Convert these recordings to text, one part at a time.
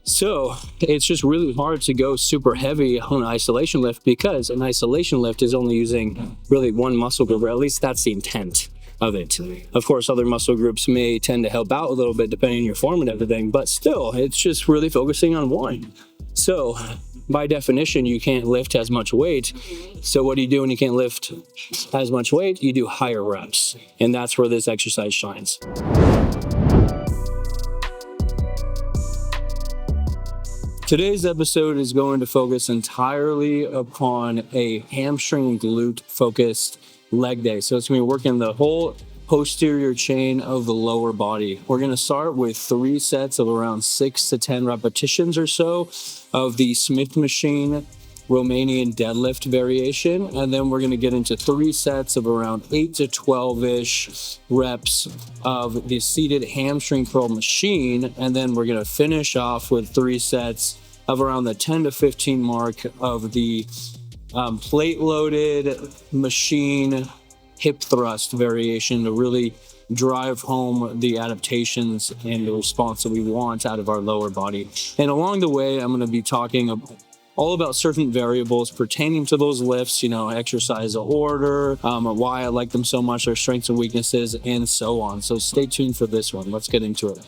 So it's just really hard to go super heavy on an isolation lift because an isolation lift is only using really one muscle group, or at least that's the intent of it. Of course, other muscle groups may tend to help out a little bit depending on your form and everything, but still, it's just really focusing on one. So by definition, you can't lift as much weight. So what do you do when you can't lift as much weight? You do higher reps, and that's where this exercise shines. Today's episode is going to focus entirely upon a hamstring and glute focused leg day. So it's going to be working the whole posterior chain of the lower body. We're going to start with 3 sets of around 6 to 10 repetitions or so of the Smith machine Romanian deadlift variation. And then we're going to get into 3 sets of around 8 to 12-ish reps of the seated hamstring curl machine. And then we're going to finish off with 3 sets of around the 10 to 15 mark of the plate loaded machine hip thrust variation to really drive home the adaptations and the response that we want out of our lower body. And along the way, I'm going to be talking all about certain variables pertaining to those lifts, exercise order, why I like them so much, their strengths and weaknesses, and so on. So stay tuned for this one. Let's get into it.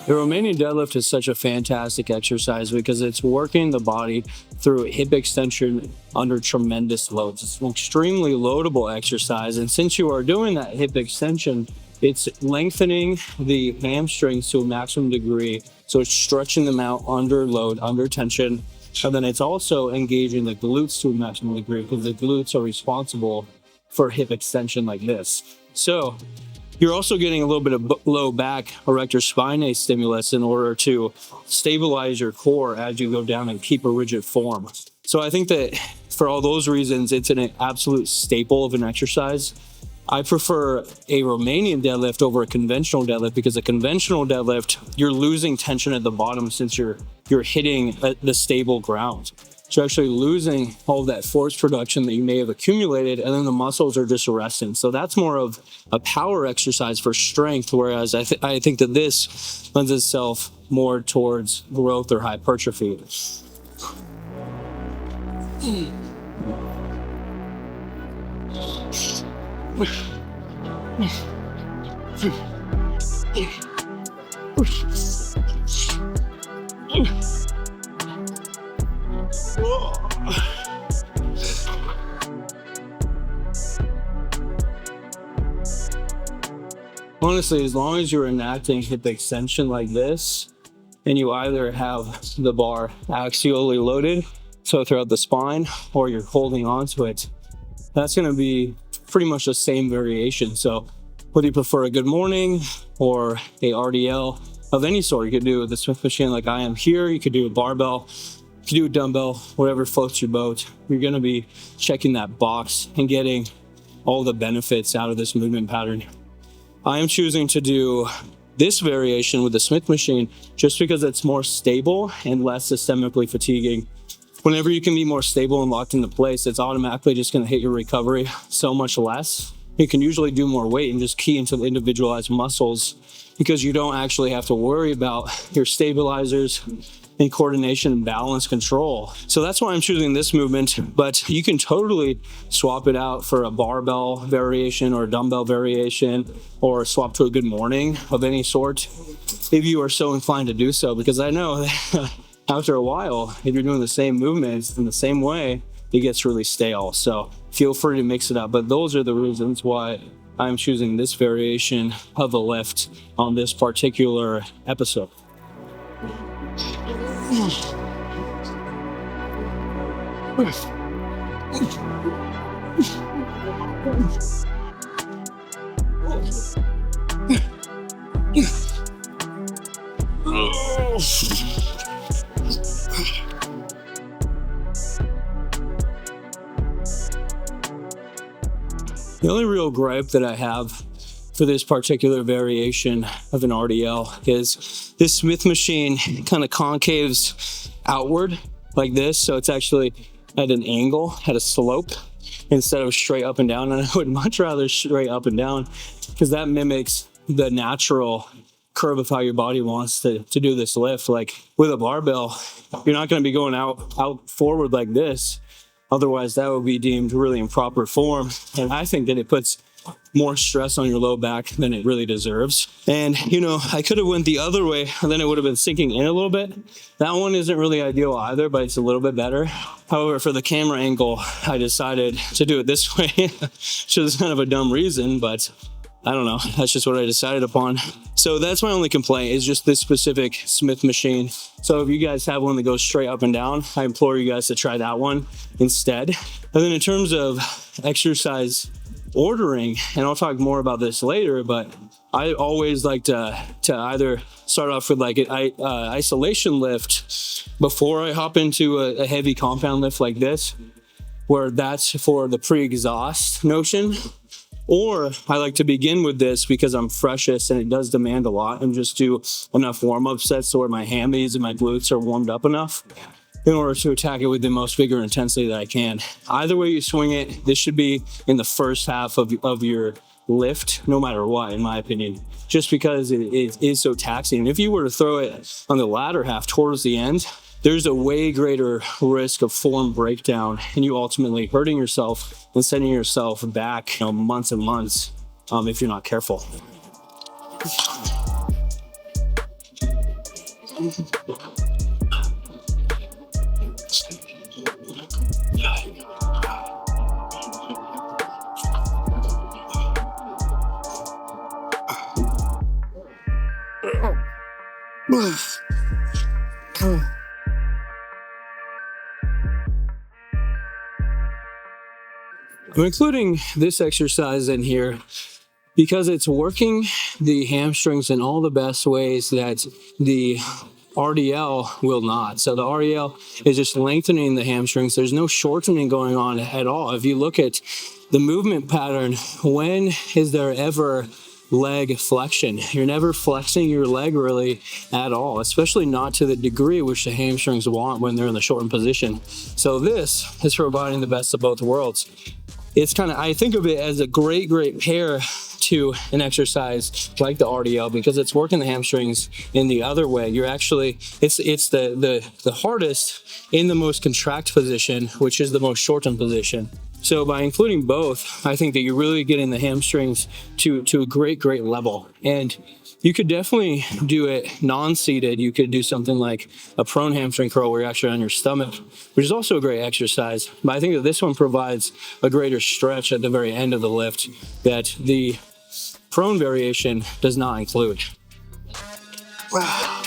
The Romanian deadlift is such a fantastic exercise because it's working the body through hip extension under tremendous loads. It's an extremely loadable exercise, and since you are doing that hip extension, it's lengthening the hamstrings to a maximum degree, so it's stretching them out under load, under tension, and then it's also engaging the glutes to a maximum degree because the glutes are responsible for hip extension like this. So you're also getting a little bit of low back erector spinae stimulus in order to stabilize your core as you go down and keep a rigid form. So I think that for all those reasons, it's an absolute staple of an exercise. I prefer a Romanian deadlift over a conventional deadlift because a conventional deadlift, you're losing tension at the bottom since you're hitting the stable ground. So you're actually losing all of that force production that you may have accumulated, and then the muscles are just resting. So that's more of a power exercise for strength, whereas I think that this lends itself more towards growth or hypertrophy. Honestly, as long as you're enacting hip extension like this, and you either have the bar axially loaded, so throughout the spine, or you're holding onto it, that's going to be pretty much the same variation. So whether you prefer a good morning or a RDL of any sort, you could do the Smith machine like I am here, you could do a barbell, you could do a dumbbell, whatever floats your boat. You're going to be checking that box and getting all the benefits out of this movement pattern. I am choosing to do this variation with the Smith machine just because it's more stable and less systemically fatiguing. Whenever you can be more stable and locked into place, it's automatically just going to hit your recovery so much less. You can usually do more weight and just key into the individualized muscles because you don't actually have to worry about your stabilizers and coordination and balance control. So that's why I'm choosing this movement, but you can totally swap it out for a barbell variation or a dumbbell variation, or swap to a good morning of any sort if you are so inclined to do so, because I know that after a while, if you're doing the same movements in the same way, it gets really stale. So feel free to mix it up, but those are the reasons why I'm choosing this variation of a lift on this particular episode. The only real gripe that I have for this particular variation of an RDL is this Smith machine kind of concaves outward like this. So it's actually at an angle, at a slope, instead of straight up and down. And I would much rather straight up and down because that mimics the natural curve of how your body wants to do this lift. Like with a barbell, you're not going to be going out forward like this. Otherwise, that would be deemed really improper form. And I think that it puts more stress on your low back than it really deserves. And, you know, I could have went the other way and then it would have been sinking in a little bit. That one isn't really ideal either, but it's a little bit better. However, for the camera angle, I decided to do it this way, which is kind of a dumb reason, but I don't know. That's just what I decided upon. So that's my only complaint, is just this specific Smith machine. So if you guys have one that goes straight up and down, I implore you guys to try that one instead. And then in terms of exercise ordering, and I'll talk more about this later, but I always like to either start off with like an isolation lift before I hop into a heavy compound lift like this, where that's for the pre-exhaust notion. Or I like to begin with this because I'm freshest and it does demand a lot, and just do enough warm-up sets so where my hammies and my glutes are warmed up enough in order to attack it with the most vigor and intensity that I can. Either way you swing it, this should be in the first half of your lift, no matter what, in my opinion, just because it is so taxing. And if you were to throw it on the latter half towards the end, there's a way greater risk of form breakdown and you ultimately hurting yourself and sending yourself back, you know, months and months if you're not careful. I'm including this exercise in here because it's working the hamstrings in all the best ways that the RDL will not. So the RDL is just lengthening the hamstrings. There's no shortening going on at all. If you look at the movement pattern, when is there ever leg flexion? You're never flexing your leg really at all, especially not to the degree which the hamstrings want when they're in the shortened position. So this is providing the best of both worlds. It's kind of, I think of it as a great pair to an exercise like the RDL because it's working the hamstrings in the other way. You're actually, it's the hardest in the most contract position, which is the most shortened position. So by including both, I think that you're really getting the hamstrings to a great level. And you could definitely do it non-seated. You could do something like a prone hamstring curl where you're actually on your stomach, which is also a great exercise. But I think that this one provides a greater stretch at the very end of the lift that the prone variation does not include. Wow.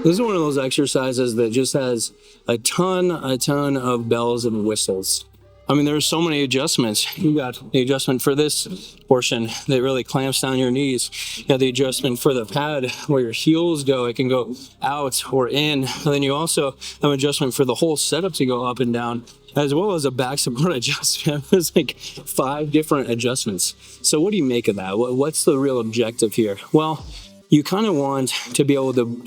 This is one of those exercises that just has a ton of bells and whistles. I mean, there's so many adjustments. You got the adjustment for this portion that really clamps down your knees. You got the adjustment for the pad where your heels go. It can go out or in. And then you also have an adjustment for the whole setup to go up and down, as well as a back support adjustment. There's like 5 different adjustments. So what do you make of that? What's the real objective here? Well, you kind of want to be able to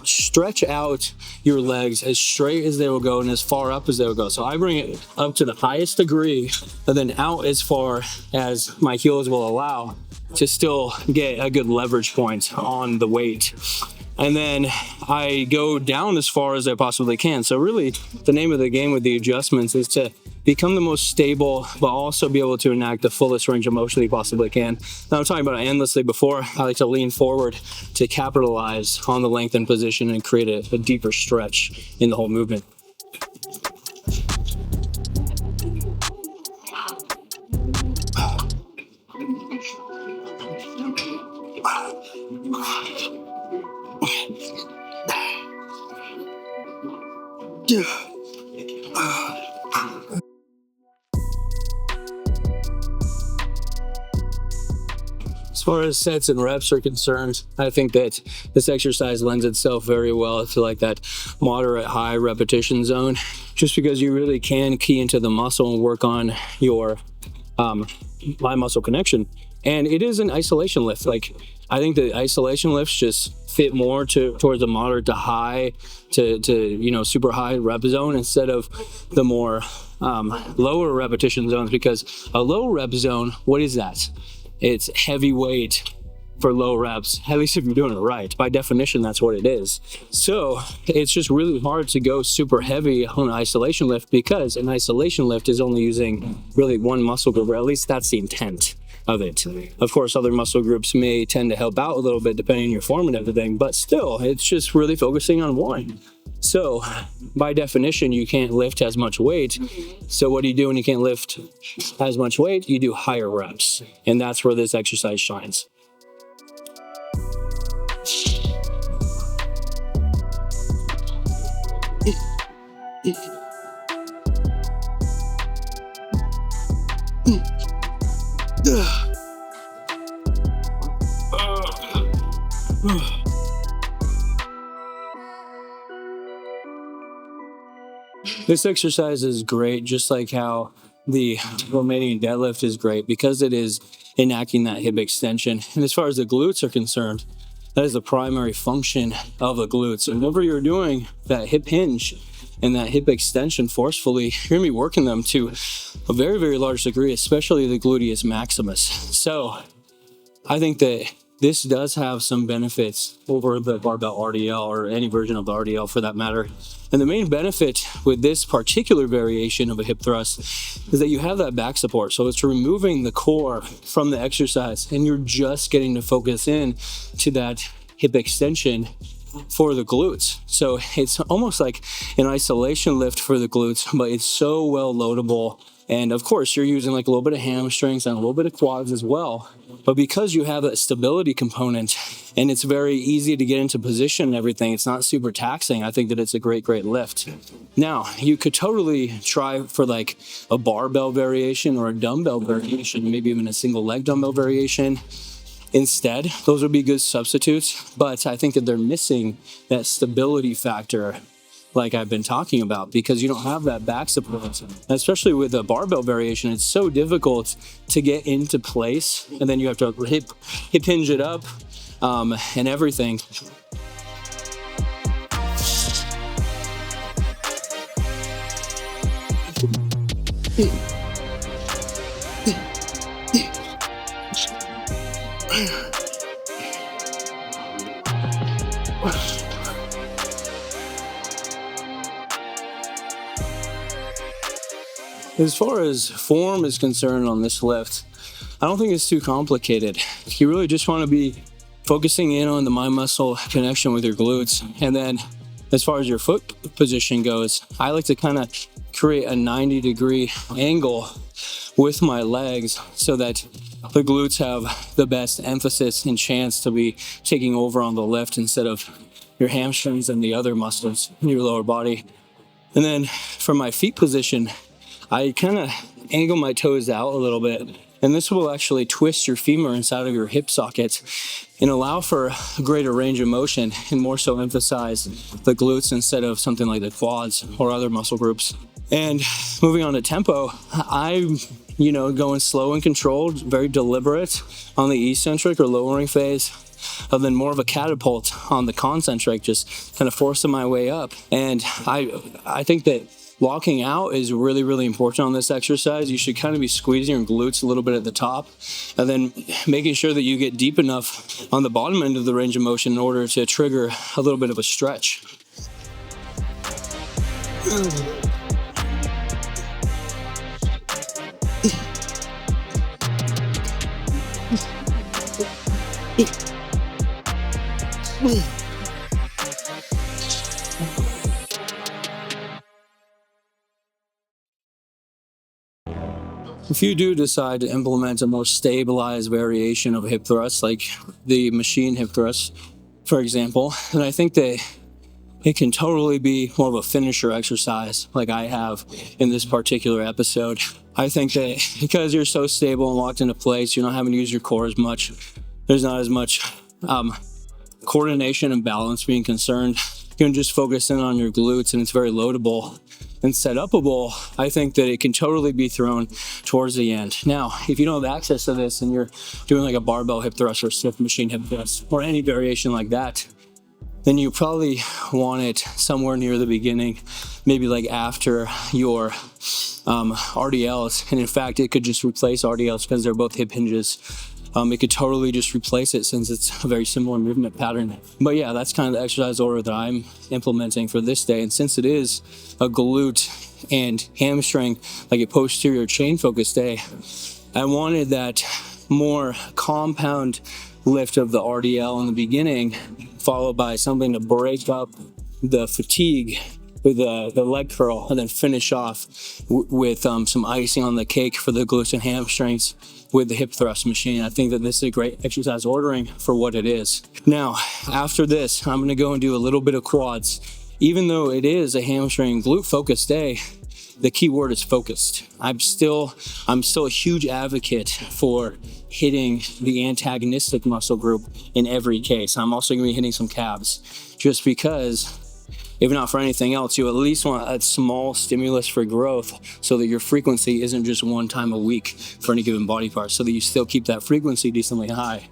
stretch out your legs as straight as they will go and as far up as they will go. So I bring it up to the highest degree and then out as far as my heels will allow to still get a good leverage point on the weight. And then I go down as far as I possibly can. So really the name of the game with the adjustments is to become the most stable, but also be able to enact the fullest range of motion you possibly can. Now, I'm talking about it endlessly before. I like to lean forward to capitalize on the lengthened position and create a deeper stretch in the whole movement. As far as sets and reps are concerned, I think that this exercise lends itself very well to like that moderate high repetition zone, just because you really can key into the muscle and work on your mind muscle connection. And it is an isolation lift. Like, I think the isolation lifts just fit more towards a moderate to high to super high rep zone instead of the more lower repetition zones, because a low rep zone, what is that? It's heavy weight for low reps, at least if you're doing it right. By definition, that's what it is. So it's just really hard to go super heavy on an isolation lift, because an isolation lift is only using really one muscle group, or at least that's the intent of it. Of course, other muscle groups may tend to help out a little bit depending on your form and everything, but still, it's just really focusing on one. So by definition, you can't lift as much weight. So what do you do when you can't lift as much weight? You do higher reps. And that's where this exercise shines. This exercise is great, just like how the Romanian deadlift is great, because it is enacting that hip extension. And as far as the glutes are concerned, that is the primary function of the glutes. And whenever you're doing that hip hinge and that hip extension forcefully, you're gonna be working them to a very, very large degree, especially the gluteus maximus. So I think that this does have some benefits over the barbell RDL, or any version of the RDL for that matter. And the main benefit with this particular variation of a hip thrust is that you have that back support. So it's removing the core from the exercise, and you're just getting to focus in to that hip extension for the glutes. So it's almost like an isolation lift for the glutes, but it's so well loadable. And of course, you're using like a little bit of hamstrings and a little bit of quads as well. But because you have that stability component and it's very easy to get into position and everything, it's not super taxing. I think that it's a great, great lift. Now, you could totally try for like a barbell variation or a dumbbell variation, maybe even a single leg dumbbell variation instead. Those would be good substitutes, but I think that they're missing that stability factor like I've been talking about, because you don't have that back support. And especially with a barbell variation, it's so difficult to get into place, and then you have to hip hinge it up and everything. As far as form is concerned on this lift, I don't think it's too complicated. You really just want to be focusing in on the mind muscle connection with your glutes. And then as far as your foot position goes, I like to kind of create a 90-degree angle with my legs so that the glutes have the best emphasis and chance to be taking over on the lift instead of your hamstrings and the other muscles in your lower body. And then for my feet position, I kind of angle my toes out a little bit, and this will actually twist your femur inside of your hip socket and allow for a greater range of motion, and more so emphasize the glutes instead of something like the quads or other muscle groups. And moving on to tempo, I'm going slow and controlled, very deliberate on the eccentric or lowering phase, and then more of a catapult on the concentric, just kind of forcing my way up. And I think that locking out is really, really important on this exercise. You should kind of be squeezing your glutes a little bit at the top, and then making sure that you get deep enough on the bottom end of the range of motion in order to trigger a little bit of a stretch. If you do decide to implement a more stabilized variation of hip thrust, like the machine hip thrust, for example, then I think that it can totally be more of a finisher exercise like I have in this particular episode. I think that because you're so stable and locked into place, you're not having to use your core as much. There's not as much coordination and balance being concerned. You can just focus in on your glutes, and it's very loadable and set upable. I think that it can totally be thrown towards the end. Now, if you don't have access to this and you're doing like a barbell hip thrust or stiff machine hip thrust or any variation like that, then you probably want it somewhere near the beginning, maybe like after your RDLs. And in fact, it could just replace RDLs because they're both hip hinges. It could totally just replace it since it's a very similar movement pattern. But yeah, that's kind of the exercise order that I'm implementing for this day. And since it is a glute and hamstring, like a posterior chain focus day, I wanted that more compound lift of the RDL in the beginning, followed by something to break up the fatigue with the leg curl, and then finish off with some icing on the cake for the glutes and hamstrings with the hip thrust machine. I think that this is a great exercise ordering for what it is. Now, after this, I'm gonna go and do a little bit of quads. Even though it is a hamstring glute focused day, the key word is focused. I'm still a huge advocate for hitting the antagonistic muscle group in every case. I'm also gonna be hitting some calves, just because if not for anything else, you at least want a small stimulus for growth so that your frequency isn't just one time a week for any given body part, so that you still keep that frequency decently high.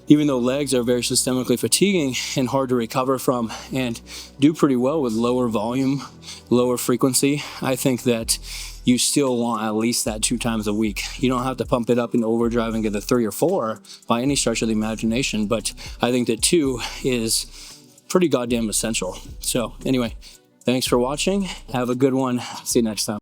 Even though legs are very systemically fatiguing and hard to recover from and do pretty well with lower volume, lower frequency, I think that you still want at least that 2 times a week. You don't have to pump it up in overdrive and get the 3 or 4 by any stretch of the imagination, but I think that 2 is pretty goddamn essential. So anyway, thanks for watching. Have a good one. See you next time.